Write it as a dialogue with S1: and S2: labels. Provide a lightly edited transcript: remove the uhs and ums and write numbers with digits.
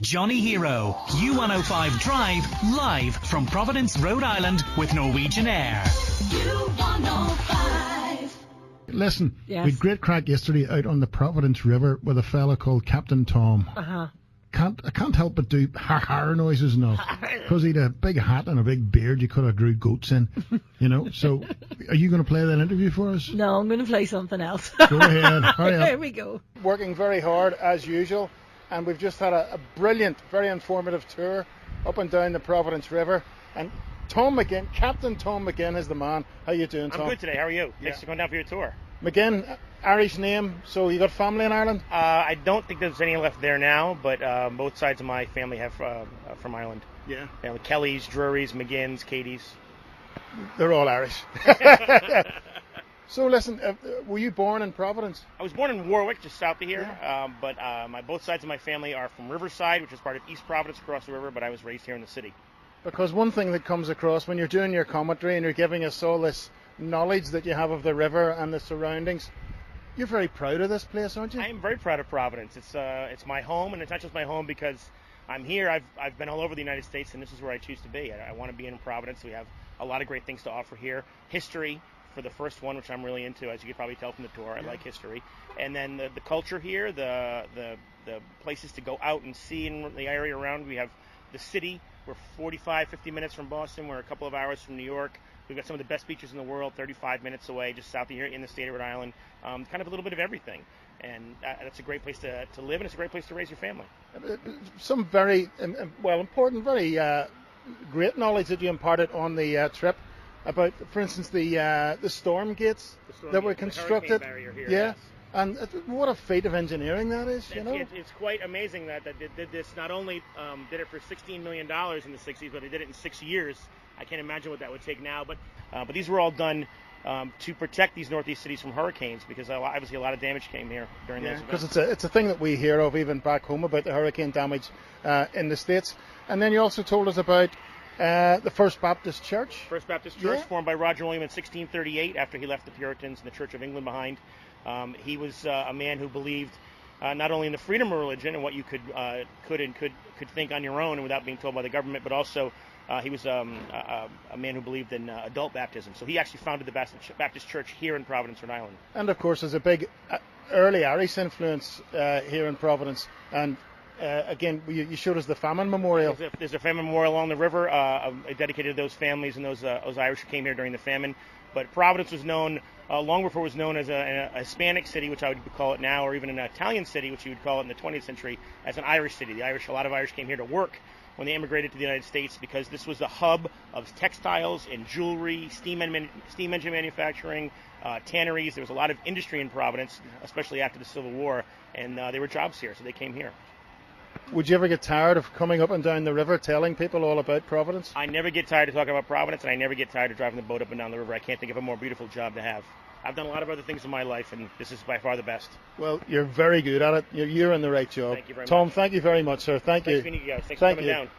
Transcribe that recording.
S1: Johnny Hero, U105 Drive, live from Providence, Rhode Island with Norwegian Air. U105.
S2: Listen,
S3: yes.
S2: We had great crack yesterday out on the Providence River with a fella called Captain Tom.
S3: Uh-huh.
S2: I can't help but do har noises now because he had a big hat and a big beard you could have grew goats in, you know. So are you going to play that interview for us?
S3: No, I'm going to play something else.
S2: Go ahead, hurry up.
S3: There we go.
S4: Working very hard as usual, and we've just had a brilliant, very informative tour up and down the Providence River. And Tom McGinn, Captain Tom McGinn is the man. How you doing, Tom?
S5: I'm good today. How are you? Thanks for coming down for your tour.
S4: McGinn, Irish name, so you got family in Ireland?
S5: I don't think there's any left there now, but both sides of my family have from Ireland.
S4: Yeah.
S5: The Kellys, Drurys, McGinns, Katie's.
S4: They're all Irish. So listen, were you born in Providence?
S5: I was born in Warwick, just south of here, but both sides of my family are from Riverside, which is part of East Providence across the river, but I was raised here in the city.
S4: Because one thing that comes across when you're doing your commentary and you're giving us all this knowledge that you have of the river and the surroundings, you're very proud of this place, aren't you?
S5: I am very proud of Providence. It's my home, and it's not just my home because I'm here. I've been all over the United States, and this is where I choose to be. I want to be in Providence. We have a lot of great things to offer here. History for the first one, which I'm really into, as you could probably tell from the tour. I like history. And then the culture here, the places to go out and see in the area around. We have the city. We're 45, 50 minutes from Boston. We're a couple of hours from New York. We've got some of the best beaches in the world, 35 minutes away, just south of here in the state of Rhode Island. Kind of a little bit of everything. And that's a great place to live, and it's a great place to raise your family.
S4: Some very, important, very great knowledge that you imparted on the trip about, for instance, the storm gates that were constructed.
S5: The hurricane barrier here,
S4: yeah.
S5: Yes.
S4: And what a feat of engineering that is, you know?
S5: It's quite amazing that they did this. Not only did it for $16 million in the 60s, but they did it in 6 years. I can't imagine what that would take now. But these were all done to protect these northeast cities from hurricanes, because obviously a lot of damage came here during those events.
S4: Because it's a thing that we hear of even back home about the hurricane damage in the States. And then you also told us about the First Baptist Church.
S5: First Baptist Church, formed by Roger William in 1638 after he left the Puritans and the Church of England behind. He was a man who believed not only in the freedom of religion and what you could think on your own and without being told by the government, but also he was a man who believed in adult baptism. So he actually founded the Baptist Church here in Providence, Rhode Island. And
S4: of course, there's a big early Irish influence here in Providence. And again, you showed us the famine memorial.
S5: There's a famine memorial along the river dedicated to those families and those Irish who came here during the famine. But Providence was known, long before it was known as a Hispanic city, which I would call it now, or even an Italian city, which you would call it in the 20th century, as an Irish city. A lot of Irish came here to work when they immigrated to the United States, because this was the hub of textiles and jewelry, steam engine manufacturing, tanneries. There was a lot of industry in Providence, especially after the Civil War, and there were jobs here, so they came here.
S4: Would you ever get tired of coming up and down the river telling people all about Providence?
S5: I never get tired of talking about Providence, and I never get tired of driving the boat up and down the river. I can't think of a more beautiful job to have. I've done a lot of other things in my life, and this is by far the best.
S4: Well, you're very good at it. You're in the right job.
S5: Thank you very much.
S4: Tom, thank you very much, sir. Thank you.
S5: Thanks for meeting you guys. Thanks for coming down.